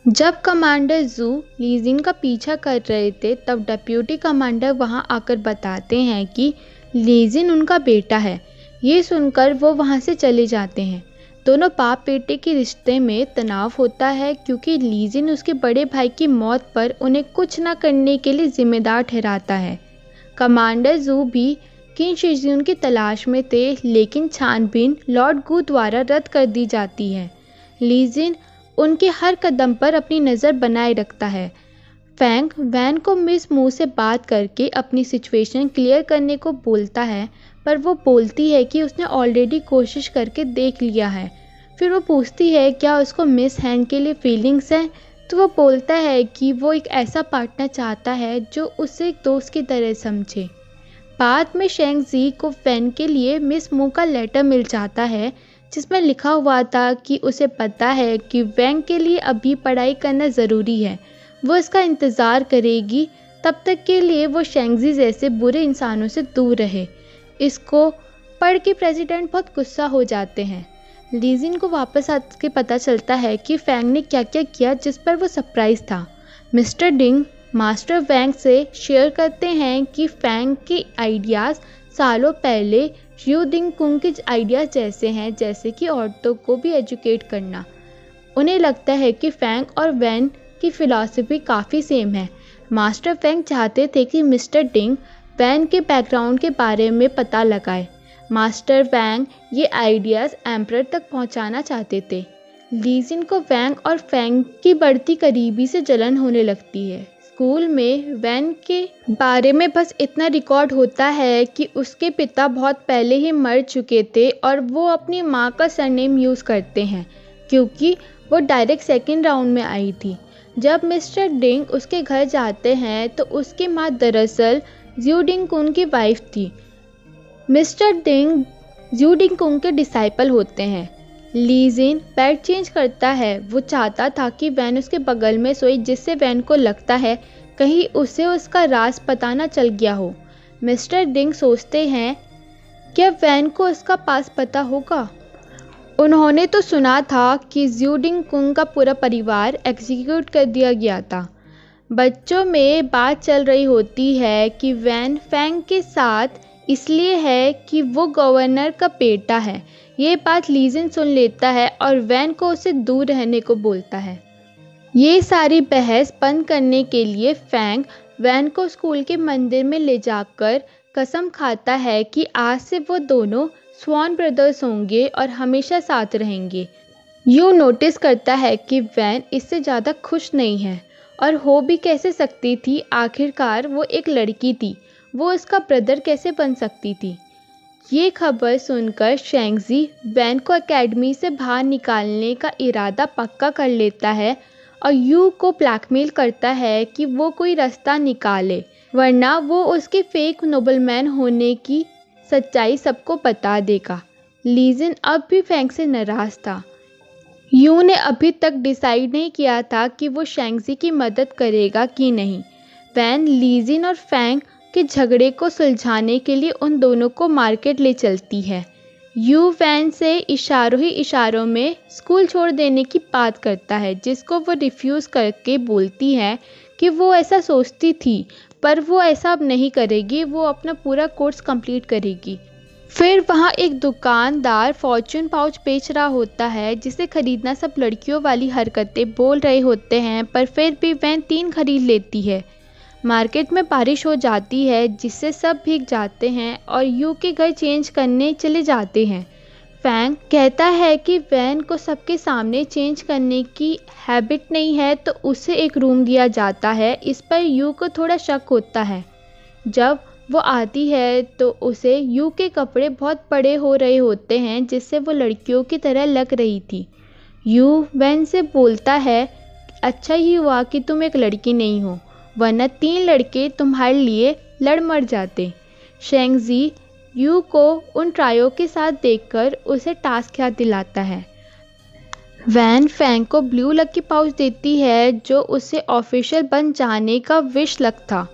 जब कमांडर जू लीजिन का पीछा कर रहे थे तब डिप्टी कमांडर वहां आकर बताते हैं कि लीजिन उनका बेटा है। ये सुनकर वो वहां से चले जाते हैं। दोनों बाप बेटे के रिश्ते में तनाव होता है क्योंकि लीजिन उसके बड़े भाई की मौत पर उन्हें कुछ न करने के लिए जिम्मेदार ठहराता है। कमांडर जू भी किन शिजून की तलाश में थे, लेकिन छानबीन लॉर्ड गू द्वारा रद्द कर दी जाती है। लीजिन उनके हर कदम पर अपनी नज़र बनाए रखता है। फैंग वैन को मिस मू से बात करके अपनी सिचुएशन क्लियर करने को बोलता है, पर वो बोलती है कि उसने ऑलरेडी कोशिश करके देख लिया है। फिर वो पूछती है क्या उसको मिस हैंग के लिए फीलिंग्स हैं, तो वो बोलता है कि वो एक ऐसा पार्टनर चाहता है जो उसे एक दोस्त की तरह समझे। बाद में शेंग जी को फैन के लिए मिस मू का लेटर मिल जाता है जिसमें लिखा हुआ था कि उसे पता है कि वैंग के लिए अभी पढ़ाई करना ज़रूरी है, वो इसका इंतज़ार करेगी, तब तक के लिए वो शेंगजी जैसे बुरे इंसानों से दूर रहे। इसको पढ़ के प्रेसिडेंट बहुत गुस्सा हो जाते हैं। लीजिन को वापस आके पता चलता है कि फैंग ने क्या क्या किया जिस पर वो सरप्राइज था। मिस्टर डिंग मास्टर वैंग से शेयर करते हैं कि फैंग के आइडियाज़ सालों पहले यू डिंग कुंग के आइडियाज़ जैसे हैं, जैसे कि औरतों को भी एजुकेट करना। उन्हें लगता है कि फैंग और वैन की फ़िलॉसफी काफ़ी सेम है। मास्टर फैंग चाहते थे कि मिस्टर डिंग वैन के बैकग्राउंड के बारे में पता लगाए। मास्टर वैंग ये आइडियाज़ एम्परर तक पहुंचाना चाहते थे। लीजिन को वैंग और फैंग की बढ़ती करीबी से जलन होने लगती है। स्कूल में वैन के बारे में बस इतना रिकॉर्ड होता है कि उसके पिता बहुत पहले ही मर चुके थे और वो अपनी माँ का सरनेम यूज़ करते हैं क्योंकि वो डायरेक्ट सेकंड राउंड में आई थी। जब मिस्टर डिंग उसके घर जाते हैं तो उसकी माँ दरअसल ज्यू डिंग कुंग की वाइफ थी। मिस्टर डिंग ज्यू डिंग कुंग के डिसाइपल होते हैं। लीजिन बेड चेंज करता है। वो चाहता था कि वैन उसके बगल में सोए, जिससे वैन को लगता है कहीं उसे उसका राज पता ना चल गया हो। मिस्टर डिंग सोचते हैं क्या वैन को उसका पास पता होगा। उन्होंने तो सुना था कि ज्यू डिंग कुंग का पूरा परिवार एग्जीक्यूट कर दिया गया था। बच्चों में बात चल रही होती है कि वैन फैंग के साथ इसलिए है कि वो गवर्नर का बेटा है। ये बात लीजिन सुन लेता है और वैन को उसे दूर रहने को बोलता है। ये सारी बहस बंद करने के लिए फैंग वैन को स्कूल के मंदिर में ले जाकर कसम खाता है कि आज से वो दोनों स्वान ब्रदर्स होंगे और हमेशा साथ रहेंगे। यू नोटिस करता है कि वैन इससे ज़्यादा खुश नहीं है और हो भी कैसे सकती थी, आखिरकार वो एक लड़की थी, वो उसका ब्रदर कैसे बन सकती थी। ये खबर सुनकर शेंगजी वैन को एकेडमी से बाहर निकालने का इरादा पक्का कर लेता है और यू को ब्लैकमेल करता है कि वो कोई रास्ता निकाले, वरना वो उसके फेक नोबलमैन होने की सच्चाई सबको बता देगा। लीजिन अब भी फैंग से नाराज़ था। यू ने अभी तक डिसाइड नहीं किया था कि वो शेंगजी की मदद करेगा कि नहीं। वैन लीजिन और फैंग के झगड़े को सुलझाने के लिए उन दोनों को मार्केट ले चलती है। यू वैन से इशारों ही इशारों में स्कूल छोड़ देने की बात करता है, जिसको वो रिफ्यूज़ करके बोलती है कि वो ऐसा सोचती थी, पर वो ऐसा अब नहीं करेगी, वो अपना पूरा कोर्स कंप्लीट करेगी। फिर वहाँ एक दुकानदार फॉर्च्यून पाउच बेच रहा होता है, जिसे खरीदना सब लड़कियों वाली हरकतें बोल रहे होते हैं, पर फिर भी वैन 3 खरीद लेती है। मार्केट में बारिश हो जाती है जिससे सब भीग जाते हैं और यू के घर चेंज करने चले जाते हैं। फैंग कहता है कि वैन को सबके सामने चेंज करने की हैबिट नहीं है, तो उसे एक रूम दिया जाता है। इस पर यू को थोड़ा शक होता है। जब वो आती है तो उसे यू के कपड़े बहुत बड़े हो रहे होते हैं, जिससे वो लड़कियों की तरह लग रही थी। यू वैन से बोलता है अच्छा ही हुआ कि तुम एक लड़की नहीं हो, वरना 3 लड़के तुम्हारे लिए लड़ मर जाते। शेंगजी यू को उन ट्रायो के साथ देखकर उसे टास्क याद दिलाता है। वैन फैंग को ब्लू लकी पाउच देती है जो उसे ऑफिशियल बन जाने का विश लक था।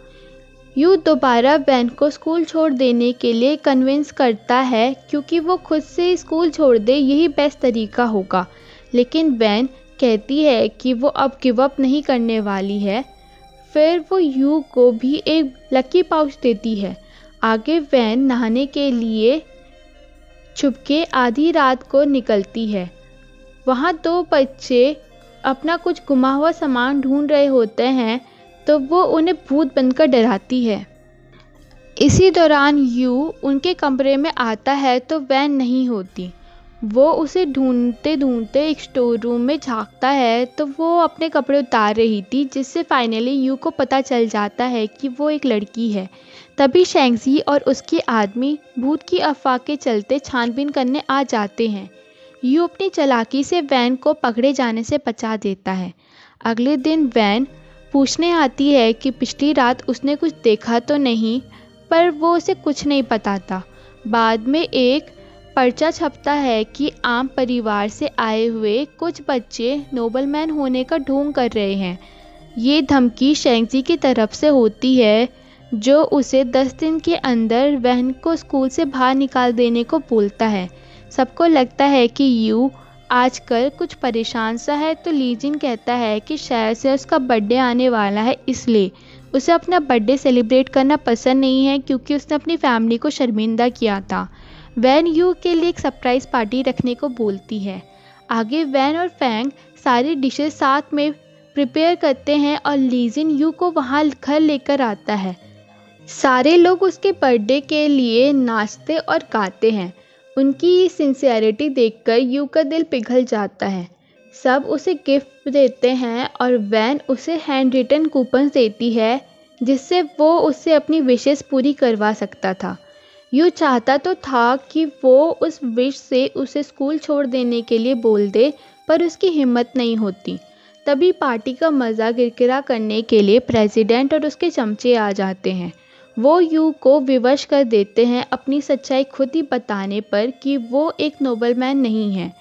यू दोबारा वैन को स्कूल छोड़ देने के लिए कन्विंस करता है क्योंकि वो खुद से स्कूल छोड़ दे, यही बेस्ट तरीका होगा। लेकिन वैन कहती है कि वो अब गिव अप नहीं करने वाली है। फिर वो यू को भी एक लकी पाउच देती है। आगे वैन नहाने के लिए छुपके आधी रात को निकलती है। वहाँ दो बच्चे अपना कुछ गुमा हुआ सामान ढूंढ रहे होते हैं, तो वो उन्हें भूत बनकर डराती है। इसी दौरान यू उनके कमरे में आता है तो वैन नहीं होती। वो उसे ढूंढते ढूंढते एक स्टोर रूम में झांकता है तो वो अपने कपड़े उतार रही थी, जिससे फाइनली यू को पता चल जाता है कि वो एक लड़की है। तभी शेंगजी और उसके आदमी भूत की अफवाह के चलते छानबीन करने आ जाते हैं। यू अपनी चालाकी से वैन को पकड़े जाने से बचा देता है। अगले दिन वैन पूछने आती है कि पिछली रात उसने कुछ देखा तो नहीं, पर वो उसे कुछ नहीं पता था। बाद में एक पर्चा छपता है कि आम परिवार से आए हुए कुछ बच्चे नोबलमैन होने का ढोंग कर रहे हैं। ये धमकी शेंगजी की तरफ से होती है, जो उसे 10 दिन के अंदर वैन को स्कूल से बाहर निकाल देने को बोलता है। सबको लगता है कि यू आजकल कुछ परेशान सा है, तो लीजिन कहता है कि शायद से उसका बर्थडे आने वाला है, इसलिए उसे अपना बर्थडे सेलिब्रेट करना पसंद नहीं है, क्योंकि उसने अपनी फैमिली को शर्मिंदा किया था। वैन यू के लिए एक सरप्राइज़ पार्टी रखने को बोलती है। आगे वैन और फैंग सारी डिशेस साथ में प्रिपेयर करते हैं और लीजिन यू को वहाँ घर लेकर आता है। सारे लोग उसके बर्थडे के लिए नाचते और गाते हैं। उनकी सिंसियरिटी देखकर यू का दिल पिघल जाता है। सब उसे गिफ्ट देते हैं और वैन उसे हैंड रिटन कूपन देती है, जिससे वो उससे अपनी विशेस पूरी करवा सकता था। यू चाहता तो था कि वो उस विश से उसे स्कूल छोड़ देने के लिए बोल दे, पर उसकी हिम्मत नहीं होती। तभी पार्टी का मज़ा किरकिरा करने के लिए प्रेसिडेंट और उसके चमचे आ जाते हैं। वो यू को विवश कर देते हैं अपनी सच्चाई खुद ही बताने पर कि वो एक नोबलमैन नहीं है।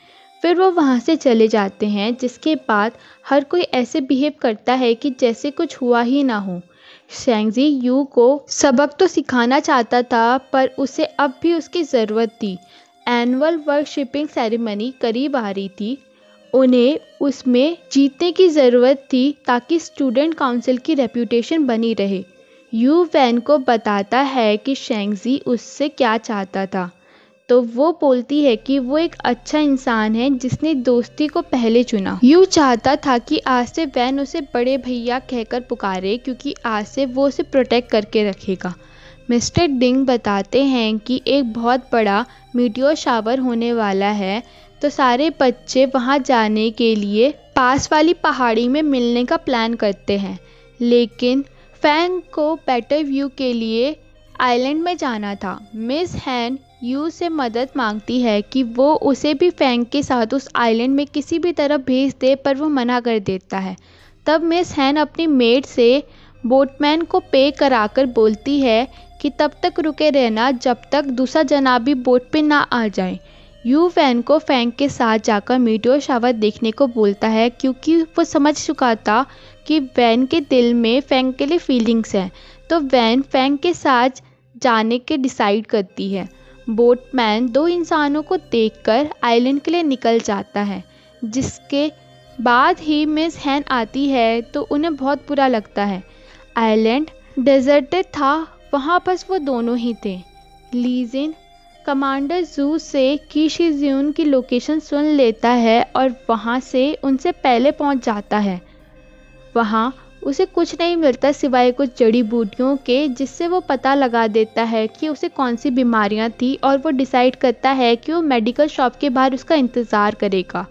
फिर वो वहाँ से चले जाते हैं, जिसके बाद हर कोई ऐसे बिहेव करता है कि जैसे कुछ हुआ ही ना हो। शेंगजी यू को सबक तो सिखाना चाहता था, पर उसे अब भी उसकी ज़रूरत थी। एनुअल वर्कशिपिंग सेरेमनी करीब आ रही थी। उन्हें उसमें जीतने की ज़रूरत थी ताकि स्टूडेंट काउंसिल की रेपुटेशन बनी रहे। यू वैन को बताता है कि शेंगजी उससे क्या चाहता था, तो वो बोलती है कि वो एक अच्छा इंसान है जिसने दोस्ती को पहले चुना। यू चाहता था कि आज से वैन उसे बड़े भैया कहकर पुकारे, क्योंकि आज से वो उसे प्रोटेक्ट करके रखेगा। मिस्टर डिंग बताते हैं कि एक बहुत बड़ा मीटियोर शावर होने वाला है, तो सारे बच्चे वहाँ जाने के लिए पास वाली पहाड़ी में मिलने का प्लान करते हैं। लेकिन फैंग को बेटर व्यू के लिए आइलैंड में जाना था। मिस हैन यू से मदद मांगती है कि वो उसे भी फैंग के साथ उस आइलैंड में किसी भी तरफ भेज दे, पर वो मना कर देता है। तब मिस हैन अपनी मेड से बोटमैन को पे कराकर बोलती है कि तब तक रुके रहना जब तक दूसरा जनाब भी बोट पे ना आ जाए। यू वैन को फैंग के साथ जाकर मीटियोर शावर देखने को बोलता है, क्योंकि वो समझ चुका था कि वैन के दिल में फैंग के लिए फीलिंग्स हैं। तो वैन फैंग के साथ जाने के डिसाइड करती है। बोटमैन दो इंसानों को देखकर आइलैंड के लिए निकल जाता है, जिसके बाद ही मिस हैन आती है तो उन्हें बहुत बुरा लगता है। आइलैंड डेजर्टेड था, वहाँ बस वो दोनों ही थे। लीजिन कमांडर जू से कीशीज्यून की लोकेशन सुन लेता है और वहाँ से उनसे पहले पहुँच जाता है। वहाँ उसे कुछ नहीं मिलता सिवाय कुछ जड़ी बूटियों के, जिससे वो पता लगा देता है कि उसे कौन सी बीमारियाँ थी, और वो डिसाइड करता है कि वो मेडिकल शॉप के बाहर उसका इंतज़ार करेगा।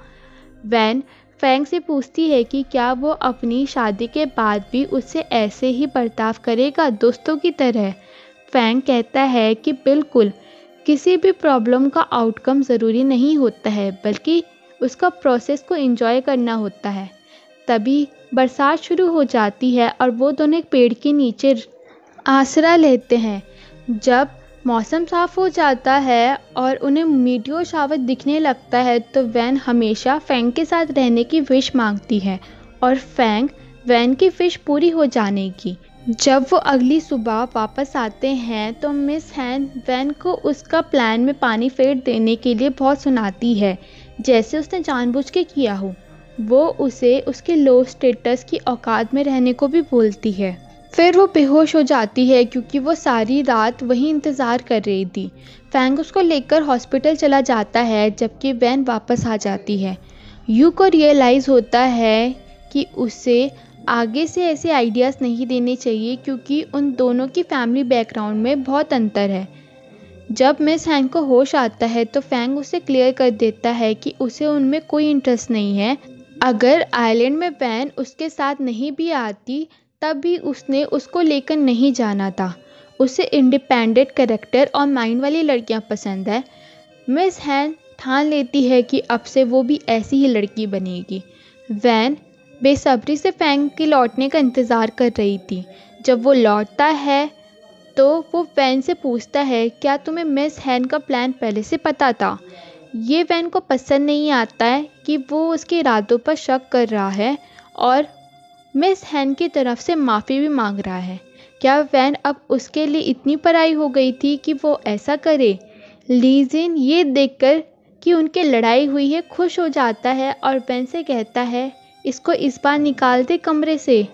वैन फैंग से पूछती है कि क्या वो अपनी शादी के बाद भी उससे ऐसे ही बर्ताव करेगा, दोस्तों की तरह। फैंग कहता है कि बिल्कुल, किसी भी प्रॉब्लम का आउटकम ज़रूरी नहीं होता है, बल्कि उसका प्रोसेस को एंजॉय करना होता है। तभी बरसात शुरू हो जाती है और वो दोनों एक पेड़ के नीचे आसरा लेते हैं। जब मौसम साफ़ हो जाता है और उन्हें मीटियोर शावर दिखने लगता है, तो वैन हमेशा फैंग के साथ रहने की विश मांगती है और फैंग वैन की विश पूरी हो जाने की। जब वो अगली सुबह वापस आते हैं तो मिस हैन वैन को उसका प्लान में पानी फेर देने के लिए बहुत सुनाती है, जैसे उसने जानबूझ के किया हो। वो उसे उसके लो स्टेटस की औकात में रहने को भी बोलती है। फिर वो बेहोश हो जाती है क्योंकि वो सारी रात वहीं इंतज़ार कर रही थी। फैंग उसको लेकर हॉस्पिटल चला जाता है जबकि वैन वापस आ जाती है। यू को रियलाइज़ होता है कि उसे आगे से ऐसे आइडियाज़ नहीं देने चाहिए क्योंकि उन दोनों की फैमिली बैकग्राउंड में बहुत अंतर है। जब मिस हैंग को होश आता है तो फैंग उसे क्लियर कर देता है कि उसे उनमें कोई इंटरेस्ट नहीं है। अगर आइलैंड में वैन उसके साथ नहीं भी आती तब भी उसने उसको लेकर नहीं जाना था। उसे इंडिपेंडेंट कैरेक्टर और माइंड वाली लड़कियां पसंद है। मिस हैंग ठान लेती है कि अब से वो भी ऐसी ही लड़की बनेगी। वैन बेसब्री से फैंग के लौटने का इंतज़ार कर रही थी। जब वो लौटता है तो वो वैन से पूछता है, क्या तुम्हें मिस हैंग का प्लान पहले से पता था? ये वैन को पसंद नहीं आता है कि वो उसके इरादों पर शक कर रहा है और मिस हैंग की तरफ से माफ़ी भी मांग रहा है। क्या वैन अब उसके लिए इतनी पराई हो गई थी कि वो ऐसा करे? ली जिन ये देखकर कि उनकी लड़ाई हुई है खुश हो जाता है और वैन से कहता है, इसको इस बार निकाल दे कमरे से।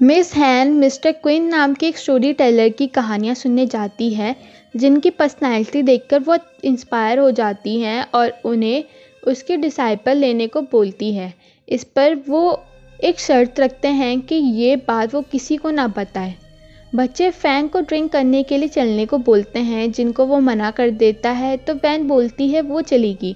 मिस हैन मिस्टर क्विन नाम के एक स्टोरी टेलर की कहानियाँ सुनने जाती है जिनकी पर्सनैलिटी देखकर वो इंस्पायर हो जाती हैं और उन्हें उसके डिसाइपल लेने को बोलती है। इस पर वो एक शर्त रखते हैं कि ये बात वो किसी को ना बताए। बच्चे फैंग को ड्रिंक करने के लिए चलने को बोलते हैं जिनको वो मना कर देता है तो वैन बोलती है वो चलेगी।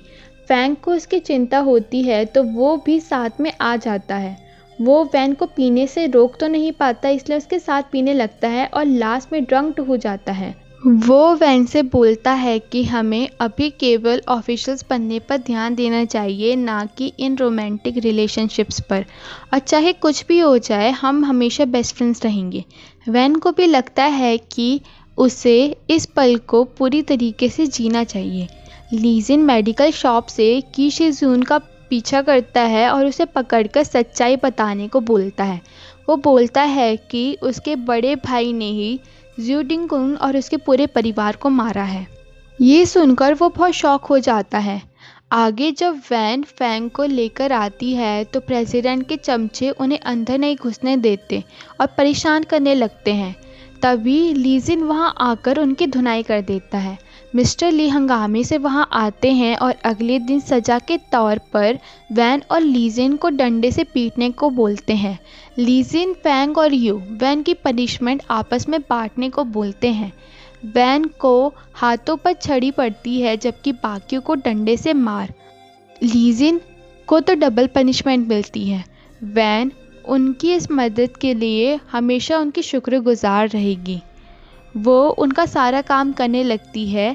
फैंग को उसकी चिंता होती है तो वो भी साथ में आ जाता है। वो वैन को पीने से रोक तो नहीं पाता इसलिए उसके साथ पीने लगता है और लास्ट में ड्रंक हो जाता है। वो वैन से बोलता है कि हमें अभी केवल ऑफिशियल्स बनने पर ध्यान देना चाहिए, ना कि इन रोमांटिक रिलेशनशिप्स पर, और चाहे कुछ भी हो जाए हम हमेशा बेस्ट फ्रेंड्स रहेंगे। वैन को भी लगता है कि उसे इस पल को पूरी तरीके से जीना चाहिए। ली जिन मेडिकल शॉप से की शिजून का पीछा करता है और उसे पकड़कर सच्चाई बताने को बोलता है। वो बोलता है कि उसके बड़े भाई ने ही ज़्यू डिंगकुन और उसके पूरे परिवार को मारा है। ये सुनकर वो बहुत शॉक हो जाता है। आगे जब वैन फैंग को लेकर आती है तो प्रेसिडेंट के चमचे उन्हें अंदर नहीं घुसने देते और परेशान करने लगते हैं। तभी ली जिन वहाँ आकर उनकी धुनाई कर देता है। मिस्टर ली हंगामे से वहाँ आते हैं और अगले दिन सज़ा के तौर पर वैन और ली जिन को डंडे से पीटने को बोलते हैं। ली जिन, फैंग और यू वैन की पनिशमेंट आपस में बांटने को बोलते हैं। वैन को हाथों पर छड़ी पड़ती है जबकि बाकियों को डंडे से मार। ली जिन को तो डबल पनिशमेंट मिलती है। वैन उनकी इस मदद के लिए हमेशा उनकी शुक्रगुजार रहेगी। वो उनका सारा काम करने लगती है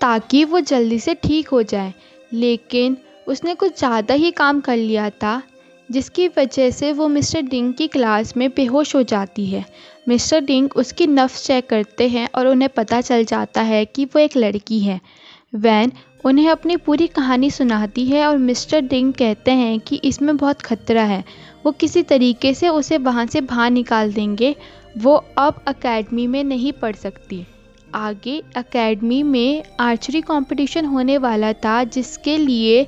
ताकि वो जल्दी से ठीक हो जाए, लेकिन उसने कुछ ज़्यादा ही काम कर लिया था जिसकी वजह से वो मिस्टर डिंग की क्लास में बेहोश हो जाती है। मिस्टर डिंग उसकी नब्ज़ चेक करते हैं और उन्हें पता चल जाता है कि वो एक लड़की है। वैन उन्हें अपनी पूरी कहानी सुनाती है और मिस्टर डिंग कहते हैं कि इसमें बहुत खतरा है, वो किसी तरीके से उसे वहाँ से बाहर निकाल देंगे। वो अब एकेडमी में नहीं पढ़ सकती। आगे एकेडमी में आर्चरी कंपटीशन होने वाला था जिसके लिए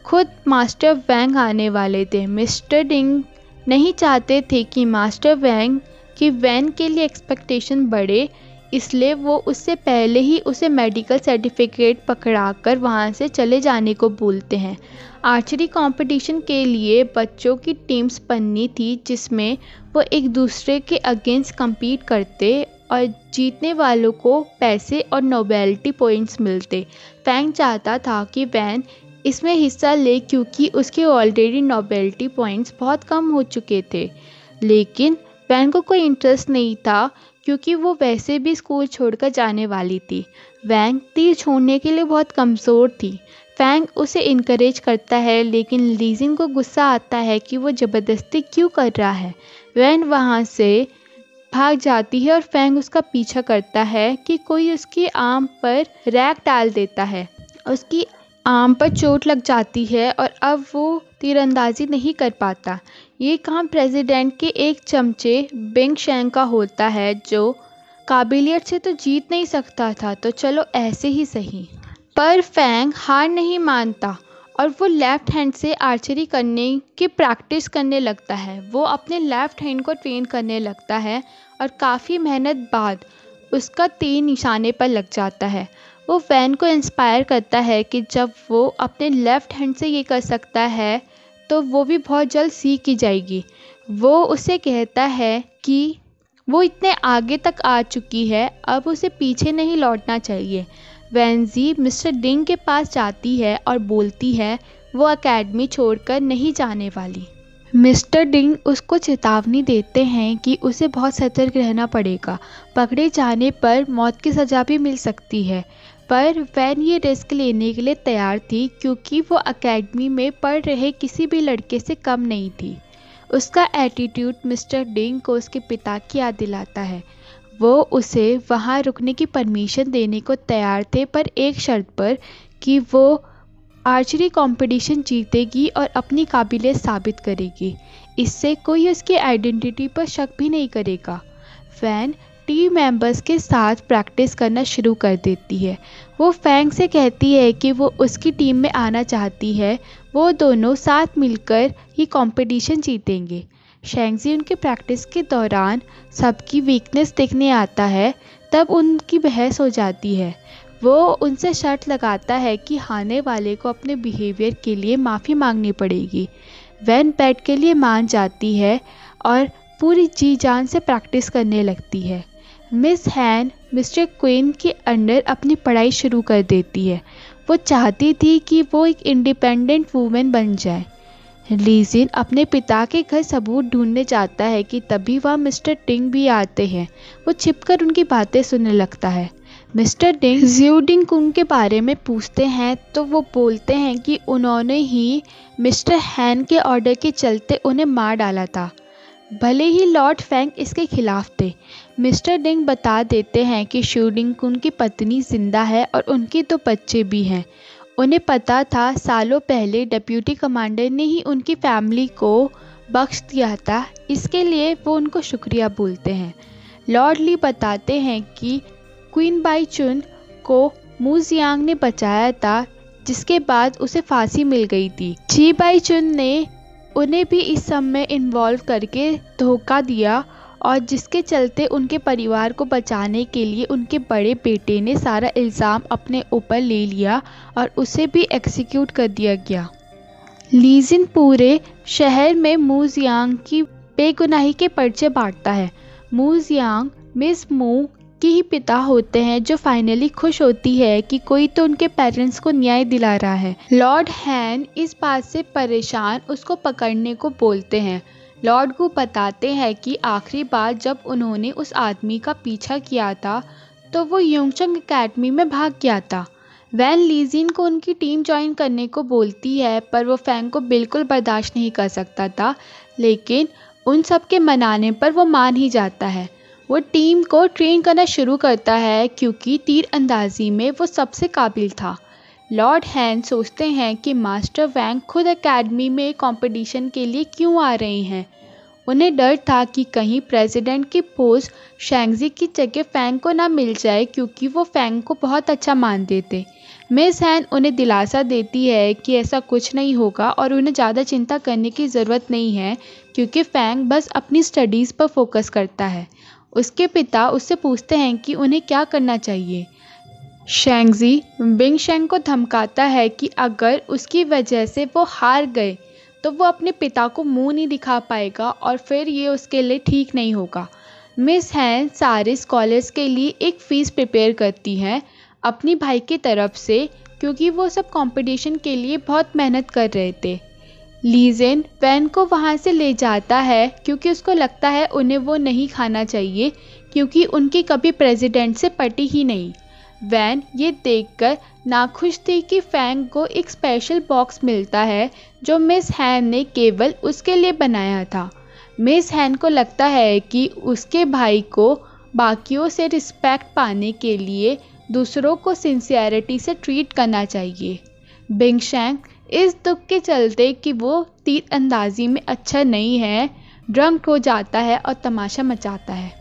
खुद मास्टर वैंग आने वाले थे। मिस्टर डिंग नहीं चाहते थे कि मास्टर वैंग की वैन के लिए एक्सपेक्टेशन बढ़े, इसलिए वो उससे पहले ही उसे मेडिकल सर्टिफिकेट पकड़ाकर वहाँ से चले जाने को बोलते हैं। आर्चरी कंपटीशन के लिए बच्चों की टीम्स बननी थी जिसमें वो एक दूसरे के अगेंस्ट compete करते और जीतने वालों को पैसे और नोबेलिटी पॉइंट्स मिलते। फैंग चाहता था कि वैन इसमें हिस्सा ले क्योंकि उसके ऑलरेडी नोबेलिटी पॉइंट्स बहुत कम हो चुके थे, लेकिन वैन को कोई इंटरेस्ट नहीं था क्योंकि वो वैसे भी स्कूल छोड़कर जाने वाली थी। वैंग तीर छोड़ने के लिए बहुत कमज़ोर थी। फैंग उसे इनकरेज करता है लेकिन ली जिन को गुस्सा आता है कि वो ज़बरदस्ती क्यों कर रहा है। वैन वहाँ से भाग जाती है और फैंग उसका पीछा करता है कि कोई उसकी आर्म पर रैक डाल देता है। उसकी आर्म पर चोट लग जाती है और अब वो तीरंदाजी नहीं कर पाता। ये काम प्रेसिडेंट के एक चमचे बिंग शेंग का होता है जो काबिलियत से तो जीत नहीं सकता था, तो चलो ऐसे ही सही। पर फैंग हार नहीं मानता और वो लेफ़्ट हैंड से आर्चरी करने की प्रैक्टिस करने लगता है। वो अपने लेफ़्ट हैंड को ट्रेन करने लगता है और काफ़ी मेहनत बाद उसका तीर निशाने पर लग जाता है। वो वैन को इंस्पायर करता है कि जब वो अपने लेफ़्ट हैंड से ये कर सकता है तो वो भी बहुत जल्द सीख ही जाएगी। वो उसे कहता है कि वो इतने आगे तक आ चुकी है, अब उसे पीछे नहीं लौटना चाहिए। वेंजी मिस्टर डिंग के पास जाती है और बोलती है वो एकेडमी छोड़कर नहीं जाने वाली। मिस्टर डिंग उसको चेतावनी देते हैं कि उसे बहुत सतर्क रहना पड़ेगा, पकड़े जाने पर मौत की सज़ा भी मिल सकती है। पर वैन ये रिस्क लेने के लिए तैयार थी क्योंकि वो एकेडमी में पढ़ रहे किसी भी लड़के से कम नहीं थी। उसका एटीट्यूड मिस्टर डिंग को उसके पिता की याद दिलाता है। वो उसे वहाँ रुकने की परमिशन देने को तैयार थे, पर एक शर्त पर कि वो आर्चरी कंपटीशन जीतेगी और अपनी काबिलियत साबित करेगी। इससे कोई उसकी आइडेंटिटी पर शक भी नहीं करेगा। वैन टीम मेंबर्स के साथ प्रैक्टिस करना शुरू कर देती है। वो फैंग से कहती है कि वो उसकी टीम में आना चाहती है। वो दोनों साथ मिलकर ही कंपटीशन जीतेंगे। शेंगजी उनके प्रैक्टिस के दौरान सबकी वीकनेस देखने आता है, तब उनकी बहस हो जाती है। वो उनसे शर्त लगाता है कि हारने वाले को अपने बिहेवियर के लिए माफ़ी मांगनी पड़ेगी। वैन बैट के लिए मान जाती है और पूरी जी जान से प्रैक्टिस करने लगती है। मिस हैन मिस्टर क्विन के अंडर अपनी पढ़ाई शुरू कर देती है। वो चाहती थी कि वो एक इंडिपेंडेंट वूमेन बन जाए। लीजिन अपने पिता के घर सबूत ढूंढने जाता है कि तभी वहाँ मिस्टर डिंग भी आते हैं। वो छिपकर उनकी बातें सुनने लगता है। मिस्टर डिंग ज़िऊ डिंग कुंग के बारे में पूछते हैं तो वो बोलते हैं कि उन्होंने ही मिस्टर हैन के ऑर्डर के चलते उन्हें मार डाला था, भले ही लॉर्ड फैंग इसके खिलाफ थे। मिस्टर डिंग बता देते हैं कि ज़िऊ डिंग कुंग की पत्नी जिंदा है और उनके 2 बच्चे भी हैं। उन्हें पता था सालों पहले डिप्टी कमांडर ने ही उनकी फैमिली को बख्श दिया था, इसके लिए वो उनको शुक्रिया बोलते हैं। लॉर्ड ली बताते हैं कि क्वीन बाई चुन को मू जियांग ने बचाया था, जिसके बाद उसे फांसी मिल गई थी। जी बाई चुन ने उन्हें भी इस सब में इन्वॉल्व करके धोखा दिया और जिसके चलते उनके परिवार को बचाने के लिए उनके बड़े बेटे ने सारा इल्ज़ाम अपने ऊपर ले लिया और उसे भी एक्सिक्यूट कर दिया गया। लीजिन पूरे शहर में मू जियांग की बेगुनाही के पर्चे बांटता है। मू जियांग मिस मू के ही पिता होते हैं, जो फाइनली खुश होती है कि कोई तो उनके पेरेंट्स को न्याय दिला रहा है। लॉर्ड हैन इस बात से परेशान उसको पकड़ने को बोलते हैं। लॉर्ड को बताते हैं कि आखिरी बार जब उन्होंने उस आदमी का पीछा किया था तो वो योंगचंग एकेडमी में भाग गया था। वैन लीजिन को उनकी टीम ज्वाइन करने को बोलती है, पर वो फैंग को बिल्कुल बर्दाश्त नहीं कर सकता था, लेकिन उन सब के मनाने पर वो मान ही जाता है। वो टीम को ट्रेन करना शुरू करता है क्योंकि तीर अंदाजी में वो सबसे काबिल था। लॉर्ड हैन सोचते हैं कि मास्टर वैंग खुद एकेडमी में कंपटीशन के लिए क्यों आ रहे हैं। उन्हें डर था कि कहीं प्रेसिडेंट की पोस्ट शेंगजी की जगह फैंग को ना मिल जाए, क्योंकि वो फैंग को बहुत अच्छा मानते थे। मिस हैन उन्हें दिलासा देती है कि ऐसा कुछ नहीं होगा और उन्हें ज़्यादा चिंता करने की ज़रूरत नहीं है, क्योंकि फैंग बस अपनी स्टडीज़ पर फोकस करता है। उसके पिता उससे पूछते हैं कि उन्हें क्या करना चाहिए। शेंगजी बिंग शेंग को धमकाता है कि अगर उसकी वजह से वो हार गए तो वो अपने पिता को मुंह नहीं दिखा पाएगा और फिर ये उसके लिए ठीक नहीं होगा। मिस हैन सारे स्कॉलर्स के लिए एक फ़ीस प्रिपेयर करती हैं अपनी भाई की तरफ से, क्योंकि वो सब कंपटीशन के लिए बहुत मेहनत कर रहे थे। लीजेन वैन को वहाँ से ले जाता है क्योंकि उसको लगता है उन्हें वो नहीं खाना चाहिए, क्योंकि उनकी कभी प्रेसिडेंट से पटी ही नहीं। वैन ये देखकर नाखुश थी कि फैंग को एक स्पेशल बॉक्स मिलता है जो मिस हैन ने केवल उसके लिए बनाया था। मिस हैन को लगता है कि उसके भाई को बाकियों से रिस्पेक्ट पाने के लिए दूसरों को सिंसियरिटी से ट्रीट करना चाहिए। बिंग शेंग इस दुख के चलते कि वो तीर अंदाजी में अच्छा नहीं है, ड्रंक हो जाता है और तमाशा मचाता है।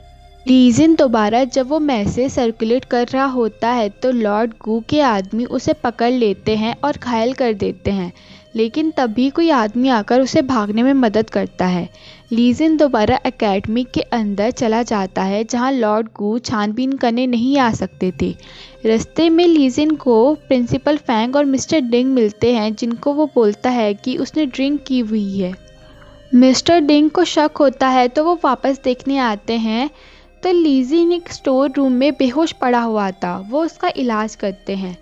लीजिन दोबारा जब वो मैसेज सर्कुलेट कर रहा होता है तो लॉर्ड गू के आदमी उसे पकड़ लेते हैं और घायल कर देते हैं, लेकिन तभी कोई आदमी आकर उसे भागने में मदद करता है। लीजिन दोबारा एकेडमी के अंदर चला जाता है जहां लॉर्ड गू छानबीन करने नहीं आ सकते थे। रास्ते में लीजिन को प्रिंसिपल फैंग और मिस्टर डिंग मिलते हैं, जिनको वो बोलता है कि उसने ड्रिंक की हुई है। मिस्टर डिंग को शक होता है तो वो वापस देखने आते हैं तो लीजिन एक स्टोर रूम में बेहोश पड़ा हुआ था। वो उसका इलाज करते हैं।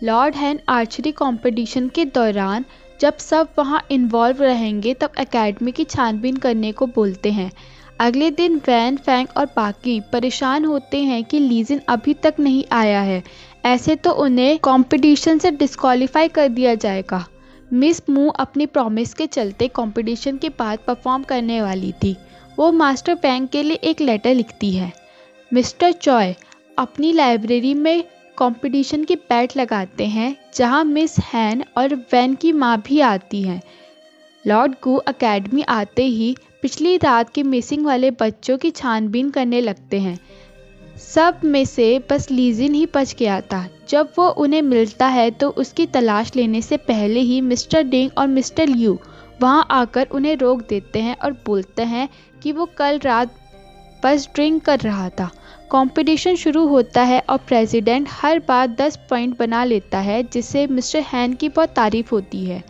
लॉर्ड हैन आर्चरी कंपटीशन के दौरान जब सब वहां इन्वॉल्व रहेंगे तब एकेडमी की छानबीन करने को बोलते हैं। अगले दिन वैन, फैंग और बाकी परेशान होते हैं कि लीजिन अभी तक नहीं आया है, ऐसे तो उन्हें कंपटीशन से डिस्क्वालीफाई कर दिया जाएगा। मिस मू अपनी प्रॉमिस के चलते कंपटीशन के बाद परफॉर्म करने वाली थी। वो मास्टर फैंग के लिए एक लेटर लिखती है। मिस्टर चॉय अपनी लाइब्रेरी में कंपटीशन की बैट लगाते हैं जहां मिस हैन और वैन की मां भी आती हैं। लॉर्ड गू एकेडमी आते ही पिछली रात के मिसिंग वाले बच्चों की छानबीन करने लगते हैं। सब में से बस लीजिन ही बच गया था। जब वो उन्हें मिलता है तो उसकी तलाश लेने से पहले ही मिस्टर डिंग और मिस्टर लियू वहां आकर उन्हें रोक देते हैं और बोलते हैं कि वो कल रात बस ड्रिंक कर रहा था। कंपटीशन शुरू होता है और प्रेसिडेंट हर बार 10 पॉइंट बना लेता है, जिससे मिस्टर हैन की बहुत तारीफ होती है।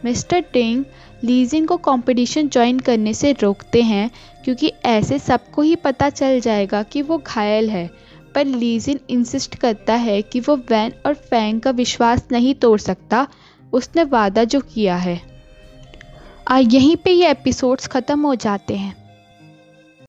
मिस्टर डिंग लीजिन को कंपटीशन ज्वाइन करने से रोकते हैं क्योंकि ऐसे सबको ही पता चल जाएगा कि वो घायल है, पर लीजिन इंसिस्ट करता है कि वो वैन और फैंग का विश्वास नहीं तोड़ सकता, उसने वादा जो किया है। यहीं पे ये एपिसोड्स ख़त्म हो जाते हैं।